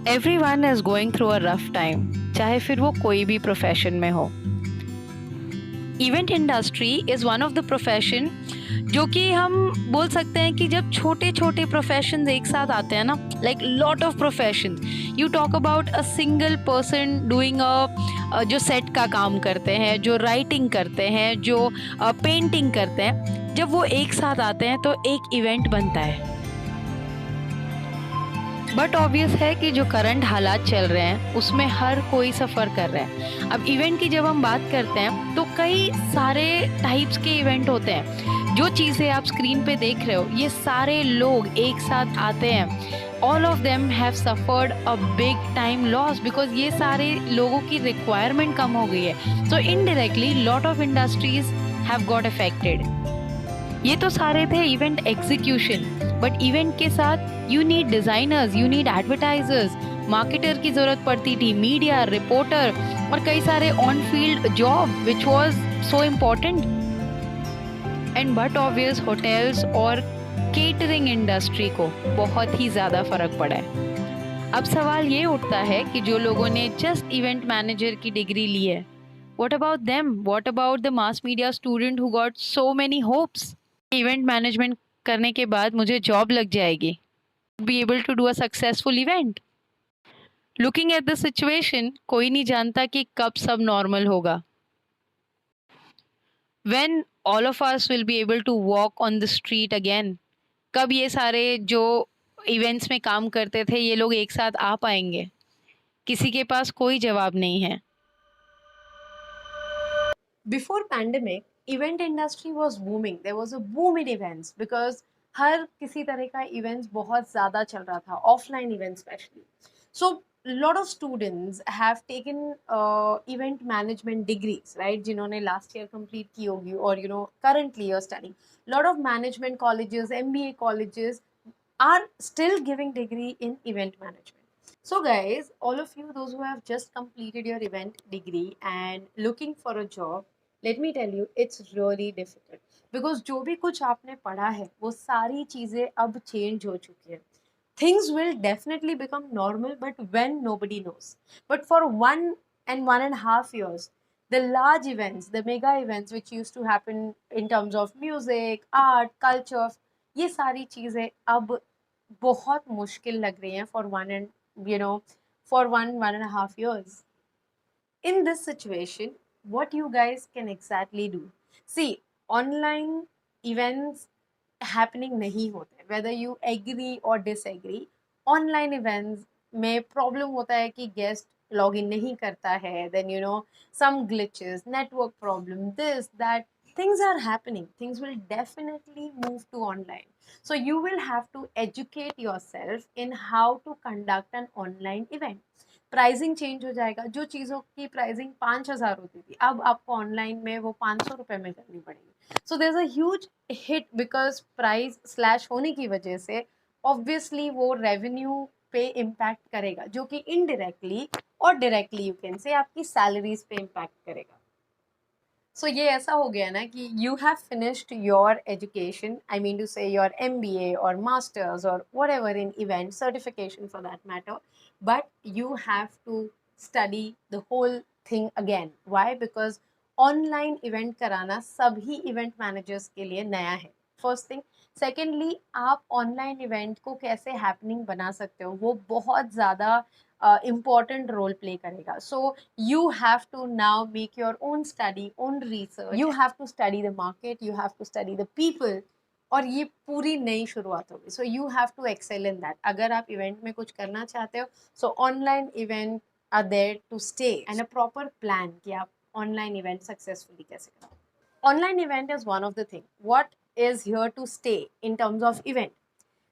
Everyone is going through a rough time, चाहे फिर वो कोई भी प्रोफेशन में हो। Event industry is one of the profession जो कि हम बोल सकते हैं कि जब छोटे छोटे प्रोफेशन एक साथ आते हैं ना, like lot of profession, you talk about a single person doing जो सेट का काम करते हैं, जो राइटिंग करते हैं, जो पेंटिंग करते हैं, जब वो एक साथ आते हैं तो एक इवेंट बनता है। बट ऑब्वियस है कि जो करंट हालात चल रहे हैं उसमें हर कोई सफ़र कर रहा है। अब इवेंट की जब हम बात करते हैं तो कई सारे टाइप्स के इवेंट होते हैं। जो चीज़ें आप स्क्रीन पे देख रहे हो, ये सारे लोग एक साथ आते हैं। All of them have suffered a big time loss because ये सारे लोगों की रिक्वायरमेंट कम हो गई है। So indirectly lot of industries have got affected. ये तो सारे थे इवेंट एग्जीक्यूशन, बट इवेंट के साथ you need designers, you need advertisers, marketer की जरूरत पड़ती थी, मीडिया, रिपोर्टर और कई सारे on field job which was so important. And but obvious hotels और केटरिंग इंडस्ट्री को बहुत ही ज़्यादा फर्क पड़ा है। अब सवाल ये उठता है कि जो लोगों ने जस्ट इवेंट मैनेजर की डिग्री ली है, what about them? What about the mass media student who got so many hopes? Event management करने के बाद मुझे जॉब लग जाएगी, be able to do a successful event. Looking at the situation, कोई नहीं जानता कि कब सब नॉर्मल होगा, when all of us will be able to walk on the street again. कब ये सारे जो इवेंट्स में काम करते थे ये लोग एक साथ आ पाएंगे? किसी के पास कोई जवाब नहीं है। Before pandemic, event industry was booming. There was a boom in events because हर किसी तरह का events बहुत ज़्यादा चल रहा था, offline events especially. So lot of students have taken event management degrees, right? जिन्होंने last year complete की होगी or currently you're studying. Lot of management colleges, MBA colleges are still giving degree in event management. So guys, all of you, those who have just completed your event degree and looking for a job, let me tell you, it's really difficult. Because जो भी कुछ आपने पढ़ा है, वो सारी चीज़ें अब change हो चुकी है. Things will definitely become normal, but when nobody knows. But for 1 and 1.5 years, the large events, the mega events which used to happen in terms of music, art, culture, ये सारी चीज़ें अब बहुत मुश्किल लग रही हैं for you know, for 1.5 years. In this situation, what you guys can exactly do? See, online events happening नहीं होते, whether you agree or disagree. Online events में problem होता है कि guest login नहीं करता है, then some glitches, network problem, this, that, things are happening. Things will definitely move to online. So you will have to educate yourself in how to conduct an online event. Pricing change हो जाएगा, जो चीज़ों की pricing 5,000 होती थी अब आपको online में वो 500 रुपये में करनी पड़ेगी. So there is a huge hit because price slash होने की वजह से ऑब्वियसली वो रेवेन्यू पे इम्पैक्ट करेगा, जो कि इनडायरेक्टली और डायरेक्टली यू कैन से आपकी सैलरीज पे इम्पैक्ट करेगा. सो ये ऐसा हो गया ना कि you have finished your education, I mean to say your MBA और मास्टर्स और whatever in event certification for that matter, but you have to study the whole thing again. Why? Because online event कराना सभी event managers के लिए नया है, first thing. Secondly, आप online event को कैसे हैपनिंग बना सकते हो वो बहुत ज़्यादा important role play करेगा. So you have to now make your own study, own research. You have to study the market, you have to study the people. और ये पूरी नई शुरुआत होगी. So you have to excel in that. अगर आप event में कुछ करना चाहते हो, so online event are there to stay and a proper plan कि आप online event successfully कैसे करो. Online event is one of the thing. What is here to stay in terms of event?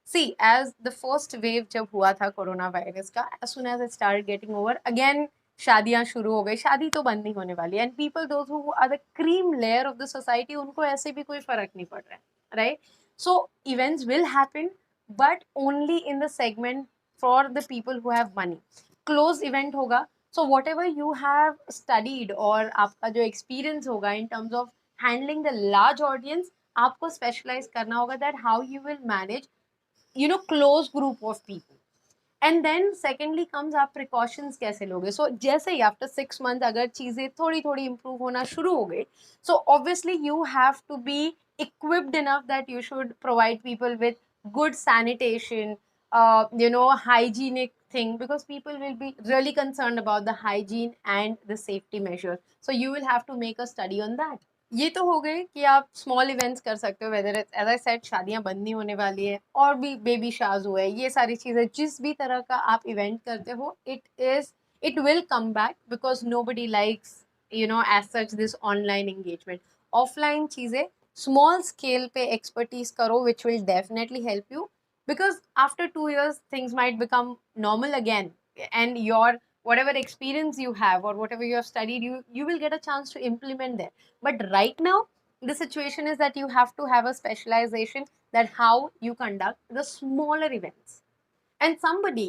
See, as the first wave जब हुआ था corona virus का, as soon as it started getting over, again शादियां शुरू हो गई. शादी तो बंद नहीं होने वाली. And people, those who are the cream layer of the society, उनको ऐसे भी कोई फर्क नहीं पड़ रहा है, right? So events will happen, but only in the segment for the people who have money. Closed event होगा, so whatever you have studied और आपका जो experience होगा in terms of handling the large audience, आपको specialize करना होगा that how you will manage, you know, close group of people. And then secondly comes आप precautions कैसे लोगे. सो जैसे ही आफ्टर 6 मंथ अगर चीज़ें थोड़ी थोड़ी इंप्रूव होना शुरू हो गई, so obviously you have to be equipped enough that you should provide people with good sanitation, you know, hygienic thing, because people will be really concerned about the hygiene and the safety measures. So you will have to make a study on that. ये तो हो गए कि आप small events कर सकते हो, whether it's as I said शादियां बंद नहीं होने वाली है, और भी बेबी शाज हुए, ये सारी चीज़ें जिस भी तरह का आप इवेंट करते हो, it will come back because nobody likes, you know, as such this online engagement. Offline चीज़ें स्मॉल स्केल पे एक्सपर्टीज करो which will definitely help you, because after 2 years things might become normal again, and your whatever experience you have or whatever you have studied, you will get a chance to implement there. But right now the situation is that you have to have a specialization, that how you conduct the smaller events. And somebody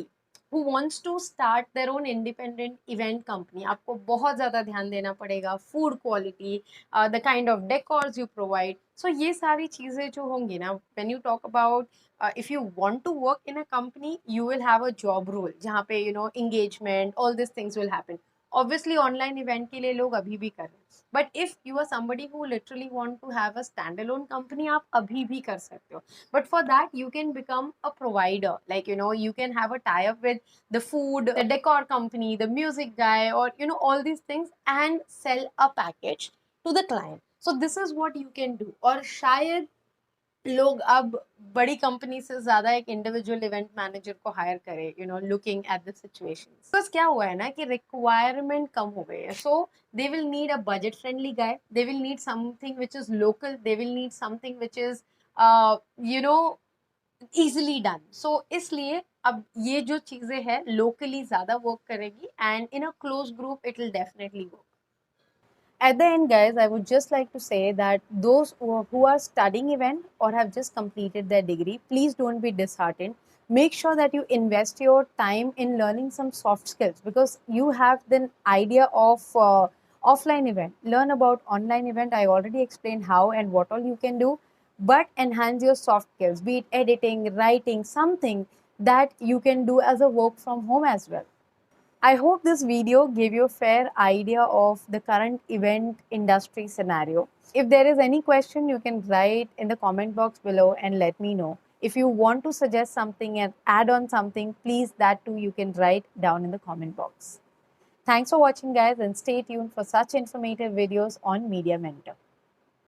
who wants to start their own independent event company, आपको बहुत ज़्यादा ध्यान देना पड़ेगा, food quality, the kind of decors you provide. So ये सारी चीज़ें जो होंगी ना, when you talk about, if you want to work in a company, you will have a job role जहाँ पे, you know, engagement, all these things will happen. Obviously online event के लिए लोग अभी भी कर रहे हैं, but if you are somebody who literally want to have a standalone company, आप अभी भी कर सकते हो. But for that you can become a provider, like, you know, you can have a tie up with the food, the decor company, the music guy, or, you know, all these things, and sell a package to the client. So this is what you can do. और शायद लोग अब बड़ी company से ज्यादा एक individual event manager को higher करे, you know, looking at the situation. बस क्या हुआ है ना कि रिक्वायरमेंट कम हो गई है, so they will need a budget friendly guy, they will need something which is local, they will need something which is, you know, easily done. So इसलिए अब ये जो चीजें हैं लोकली ज्यादा वर्क करेगी, and in a close group it will definitely work. At the end, guys, I would just like to say that those who are studying event or have just completed their degree, please don't be disheartened. Make sure that you invest your time in learning some soft skills, because you have the idea of offline event. Learn about online event. I already explained how and what all you can do, but enhance your soft skills, be it editing, writing, something that you can do as a work from home as well. I hope this video gave you a fair idea of the current event industry scenario. If there is any question, you can write in the comment box below and let me know. If you want to suggest something and add on something, please, that too you can write down in the comment box. Thanks for watching, guys, and stay tuned for such informative videos on Media Mentor.